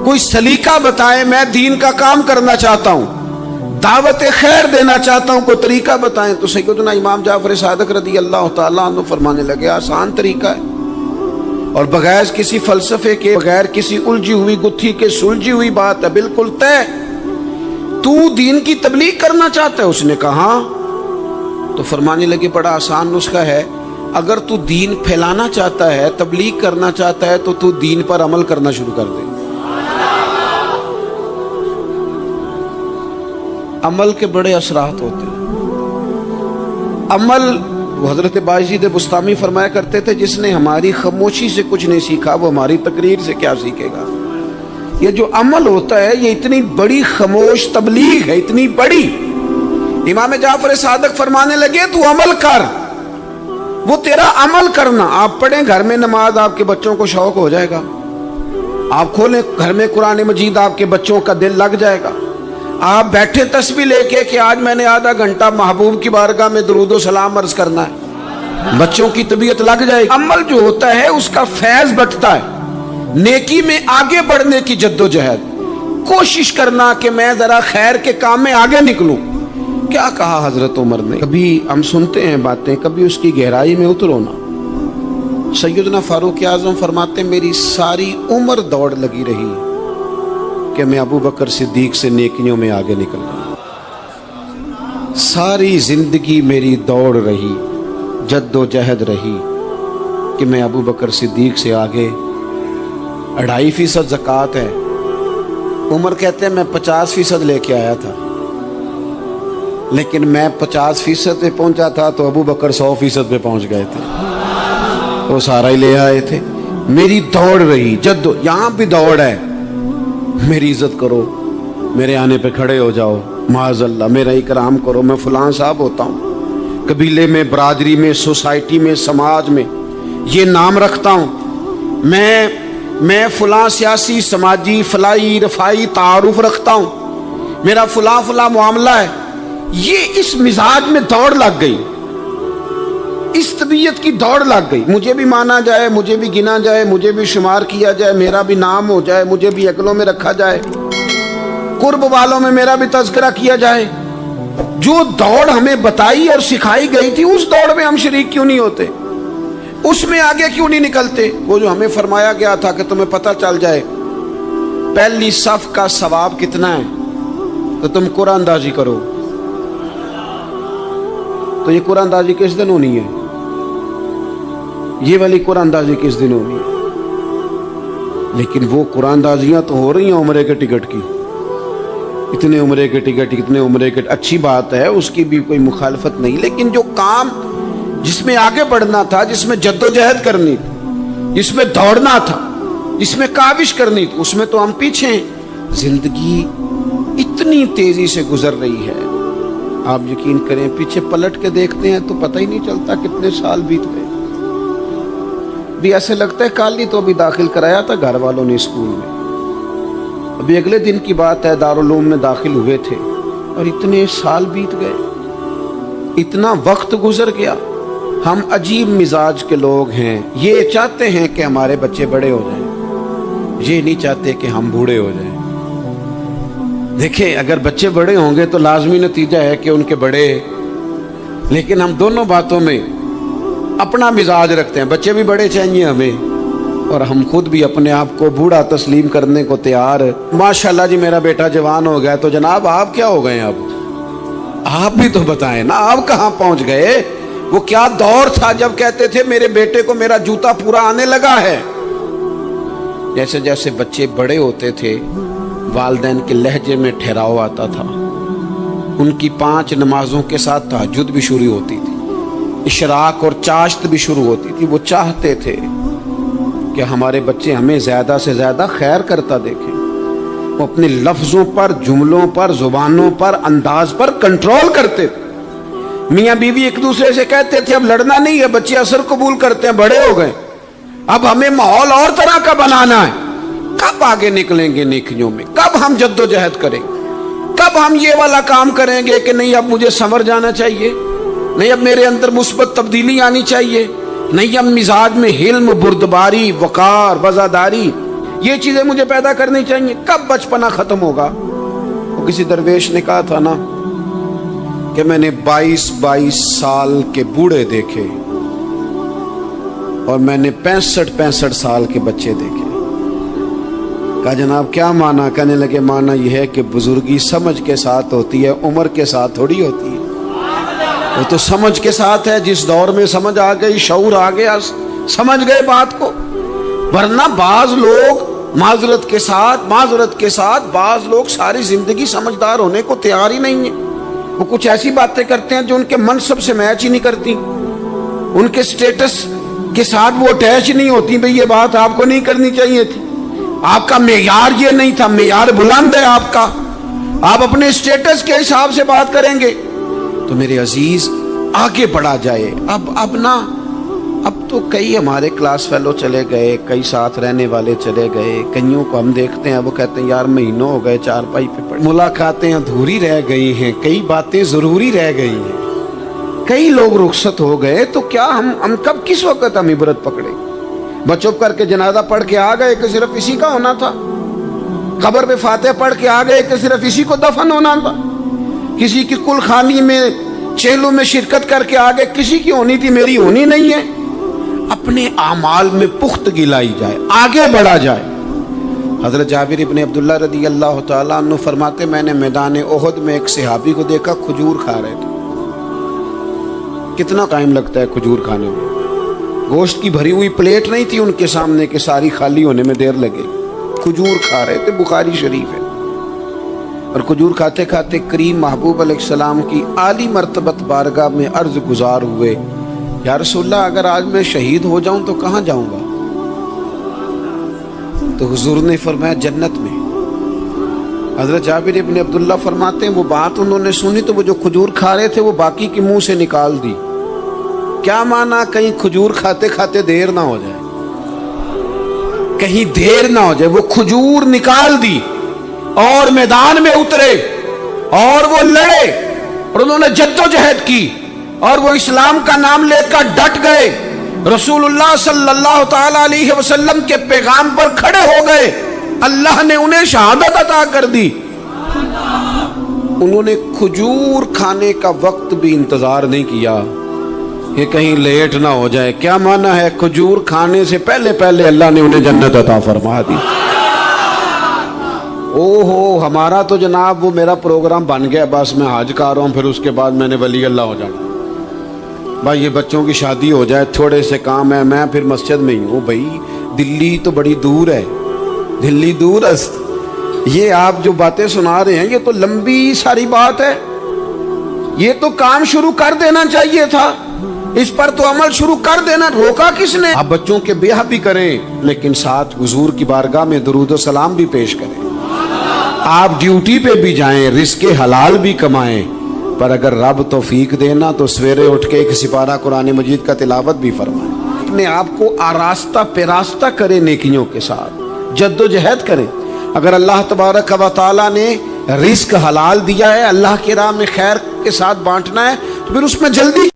کوئی سلیقہ بتائے، میں دین کا کام کرنا چاہتا ہوں، دعوت خیر دینا چاہتا ہوں، کوئی طریقہ بتائیں۔ تو سیدنا امام جعفر صادق رضی اللہ تعالیٰ عنہ فرمانے لگے آسان طریقہ ہے، اور بغیر کسی فلسفے کے، بغیر کسی الجھی ہوئی گتھی کے سلجھی ہوئی بات ہے، بالکل طے۔ تو دین کی تبلیغ کرنا چاہتا ہے؟ اس نے کہا، تو فرمانے لگے بڑا آسان نسخہ ہے، اگر تو دین پھیلانا چاہتا ہے، تبلیغ کرنا چاہتا ہے، تو دین پر عمل کرنا شروع کر دے۔ عمل کے بڑے اثرات ہوتے ہیں۔ عمل، وہ حضرت باجید بستامی فرمایا کرتے تھے، جس نے ہماری خاموشی سے کچھ نہیں سیکھا وہ ہماری تقریر سے کیا سیکھے گا۔ یہ جو عمل ہوتا ہے یہ اتنی بڑی خاموش تبلیغ ہے، اتنی بڑی۔ امام جعفر صادق فرمانے لگے تو عمل کر، وہ تیرا عمل کرنا۔ آپ پڑھیں گھر میں نماز، آپ کے بچوں کو شوق ہو جائے گا۔ آپ کھولیں گھر میں قرآن مجید، آپ کے بچوں کا دل لگ جائے گا۔ آپ بیٹھے تسبیح لے کے کہ آج میں نے آدھا گھنٹہ محبوب کی بارگاہ میں درود و سلام عرض کرنا ہے، بچوں کی طبیعت لگ جائے گی۔ عمل جو ہوتا ہے اس کا فیض بٹتا ہے، نیکی میں آگے بڑھنے کی جد و جہد، کوشش کرنا کہ میں ذرا خیر کے کام میں آگے نکلوں۔ کیا کہا حضرت عمر نے؟ کبھی ہم سنتے ہیں باتیں، کبھی اس کی گہرائی میں اترو نا۔ سیدنا فاروق اعظم فرماتے میری ساری عمر دوڑ لگی رہی کہ میں ابو بکر صدیق سے نیکیوں میں آگے نکل رہا، ساری زندگی میری دوڑ رہی، جد و جہد رہی کہ میں ابو بکر صدیق سے آگے۔ 2.5% زکوٰۃ ہے، عمر کہتے ہیں میں 50% لے کے آیا تھا، لیکن میں 50% پہ پہنچا تھا تو ابو بکر 100% پہ پہنچ گئے تھے، وہ سارا ہی لے آئے تھے۔ میری دوڑ رہی، جد یہاں بھی دوڑ ہے، میری عزت کرو، میرے آنے پہ کھڑے ہو جاؤ، معاذ اللہ میرا اکرام کرو، میں فلاں صاحب ہوتا ہوں، قبیلے میں، برادری میں، سوسائٹی میں، سماج میں یہ نام رکھتا ہوں، میں فلاں سیاسی، سماجی، فلائی، رفائی تعارف رکھتا ہوں، میرا فلاں معاملہ ہے۔ یہ اس مزاج میں دوڑ لگ گئی، اس طبیعت کی دوڑ لگ گئی، مجھے بھی مانا جائے، مجھے بھی گنا جائے، مجھے بھی شمار کیا جائے، میرا بھی نام ہو جائے، مجھے بھی اگلوں میں رکھا جائے، قرب والوں میں میرا بھی تذکرہ کیا جائے۔ جو دوڑ ہمیں بتائی اور سکھائی گئی تھی اس دوڑ میں ہم شریک کیوں نہیں ہوتے؟ اس میں آگے کیوں نہیں نکلتے؟ وہ جو ہمیں فرمایا گیا تھا کہ تمہیں پتہ چل جائے پہلی صف کا ثواب کتنا ہے تو تم قرآن اندازی کرو۔ تو یہ قرآن اندازی کس دن ہونی ہے؟ یہ والی قرآن اندازی کس دن ہونی ہے؟ لیکن وہ قرآن اندازیاں تو ہو رہی ہیں عمرے کے ٹکٹ کی، اتنے عمرے کے ٹکٹ، اتنے عمرے کے، اچھی بات ہے، اس کی بھی کوئی مخالفت نہیں، لیکن جو کام جس میں آگے بڑھنا تھا، جس میں جد و جہد کرنی تھی، جس میں دوڑنا تھا، جس میں کاوش کرنی تھی، اس میں تو ہم پیچھے ہیں۔ زندگی اتنی تیزی سے گزر رہی ہے، آپ یقین کریں پیچھے پلٹ کے دیکھتے ہیں تو پتہ ہی نہیں چلتا کتنے سال بیت گئے۔ بھی ایسے لگتا ہے کل ہی تو ابھی داخل کرایا تھا گھر والوں نے اسکول میں، ابھی اگلے دن کی بات ہے دارالعلوم میں داخل ہوئے تھے، اور اتنے سال بیت گئے، اتنا وقت گزر گیا۔ ہم عجیب مزاج کے لوگ ہیں، یہ چاہتے ہیں کہ ہمارے بچے بڑے ہو جائیں، یہ نہیں چاہتے کہ ہم بوڑھے ہو جائیں۔ دیکھیں اگر بچے بڑے ہوں گے تو لازمی نتیجہ ہے کہ ان کے بڑے، لیکن ہم دونوں باتوں میں اپنا مزاج رکھتے ہیں، بچے بھی بڑے چاہیے ہمیں، اور ہم خود بھی اپنے آپ کو بوڑھا تسلیم کرنے کو تیار۔ ماشاءاللہ جی میرا بیٹا جوان ہو گیا، تو جناب آپ کیا ہو گئے؟ اب آپ بھی تو بتائیں نا، آپ کہاں پہنچ گئے؟ وہ کیا دور تھا جب کہتے تھے میرے بیٹے کو میرا جوتا پورا آنے لگا ہے۔ جیسے جیسے بچے بڑے ہوتے تھے والدین کے لہجے میں ٹھہراؤ آتا تھا، ان کی 5 نمازوں کے ساتھ تہجد بھی شروع ہوتی تھی، اشراق اور چاشت بھی شروع ہوتی تھی۔ وہ چاہتے تھے کہ ہمارے بچے ہمیں زیادہ سے زیادہ خیر کرتا دیکھیں، وہ اپنے لفظوں پر، جملوں پر، زبانوں پر، انداز پر کنٹرول کرتے تھے۔ میاں بیوی ایک دوسرے سے کہتے تھے اب لڑنا نہیں ہے، بچے اثر قبول کرتے ہیں، بڑے ہو گئے، اب ہمیں ماحول اور طرح کا بنانا ہے۔ کب آگے نکلیں گے نیکیوں میں؟ کب ہم جد و جہد کریں گے؟ کب ہم یہ والا کام کریں گے کہ نہیں اب مجھے سنور جانا چاہیے، نہیں اب میرے اندر مثبت تبدیلی آنی چاہیے، نہیں اب مزاج میں حلم، بردباری، وقار، وزاداری، یہ چیزیں مجھے پیدا کرنی چاہیے. کب بچپنا ختم ہوگا؟ وہ کسی درویش نے کہا تھا نا کہ میں نے 22 سال کے بوڑھے دیکھے اور میں نے 65 سال کے بچے دیکھے. کہا جناب کیا معنی؟ کہنے لگے معنی یہ ہے کہ بزرگی سمجھ کے ساتھ ہوتی ہے، عمر کے ساتھ تھوڑی ہوتی ہے. وہ تو سمجھ کے ساتھ ہے، جس دور میں سمجھ آ گئی، شعور آ گیا، سمجھ گئے بات کو. ورنہ بعض لوگ معذرت کے ساتھ بعض لوگ ساری زندگی سمجھدار ہونے کو تیار ہی نہیں ہیں. وہ کچھ ایسی باتیں کرتے ہیں جو ان کے منصب سے میچ ہی نہیں کرتی، ان کے سٹیٹس کے ساتھ وہ اٹیچ نہیں ہوتی. بھئی یہ بات آپ کو نہیں کرنی چاہیے تھی، آپ کا معیار یہ نہیں تھا، معیار بلند ہے آپ کا، آپ اپنے سٹیٹس کے حساب سے بات کریں گے. تو میرے عزیز آگے بڑھا جائے. اب تو کئی ہمارے کلاس فیلو چلے گئے، کئی ساتھ رہنے والے چلے گئے، کئیوں کو ہم دیکھتے ہیں وہ کہتے ہیں یار مہینوں ہو گئے چارپائی پہ پڑے، ملاقاتیں ادھوری رہ گئی ہیں، کئی باتیں ضروری رہ گئی ہیں، کئی لوگ رخصت ہو گئے. تو کیا ہم کب کس وقت ہم عبرت پکڑے؟ بس چپ کر کے جنازہ پڑھ کے آ گئے کہ صرف اسی کا ہونا تھا، قبر پہ فاتحہ پڑھ کے آ گئے کہ صرف اسی کو دفن ہونا تھا، کسی کی کل خانی میں چہلوں میں شرکت کر کے آ گئے، کسی کی ہونی تھی میری ہونی نہیں ہے. اپنے اعمال میں پختگی لائی جائے، آگے بڑھا جائے. حضرت جابر ابن عبداللہ رضی اللہ تعالیٰ عنہ فرماتے میں نے میدان احد میں ایک صحابی کو دیکھا کھجور کھا رہے تھے. کتنا ٹائم لگتا ہے کھجور کھانے میں؟ گوشت کی بھری ہوئی پلیٹ نہیں تھی ان کے سامنے کہ ساری خالی ہونے میں دیر لگے. کھجور کھا رہے تھے، بخاری شریف ہے. اور کھجور کھاتے کھاتے کریم محبوب علیہ السلام کی عالی مرتبت بارگاہ میں عرض گزار ہوئے یا رسول اللہ اگر آج میں شہید ہو جاؤں تو کہاں جاؤں گا؟ تو حضور نے فرمایا جنت میں. حضرت جابر ابن عبداللہ فرماتے ہیں وہ بات انہوں نے سنی تو وہ جو کھجور کھا رہے تھے وہ باقی کے منہ سے نکال دی. کیا معنی؟ کہیں کھجور کھاتے کھاتے دیر نہ ہو جائے، کہیں دیر نہ ہو جائے. وہ کھجور نکال دی اور میدان میں اترے اور وہ لڑے اور انہوں نے جدوجہد کی اور وہ اسلام کا نام لے کر ڈٹ گئے، رسول اللہ صلی اللہ تعالی علیہ وسلم کے پیغام پر کھڑے ہو گئے. اللہ نے انہیں شہادت عطا کر دی. انہوں نے کھجور کھانے کا وقت بھی انتظار نہیں کیا کہ کہیں لیٹ نہ ہو جائے. کیا معنی ہے؟ کھجور کھانے سے پہلے اللہ نے انہیں جنت عطا فرما دی. ہمارا تو جناب وہ میرا پروگرام بن گیا، بس میں حج کر رہا ہوں، پھر اس کے بعد میں نے ولی اللہ ہو جانا. بھائی یہ بچوں کی شادی ہو جائے، تھوڑے سے کام ہے، میں پھر مسجد میں ہی ہوں. بھائی دلی تو بڑی دور ہے، دلی دور است. یہ آپ جو باتیں سنا رہے ہیں یہ تو لمبی ساری بات ہے. یہ تو کام شروع کر دینا چاہیے تھا، اس پر تو عمل شروع کر دینا، روکا کس نے؟ آپ بچوں کے بیاہ بھی کریں لیکن ساتھ حضور کی بارگاہ میں درود و سلام بھی پیش کریں. آپ ڈیوٹی پہ بھی جائیں، رزق حلال بھی کمائیں، پر اگر رب توفیق دینا تو سویرے اٹھ کے ایک سپارہ قرآن مجید کا تلاوت بھی فرمائیں. اپنے آپ کو آراستہ پیراستہ کریں، نیکیوں کے ساتھ جد و جہد کریں. اگر اللہ تبارک و تعالیٰ نے رزق حلال دیا ہے، اللہ کی راہ میں خیر کے ساتھ بانٹنا ہے تو پھر اس میں جلدی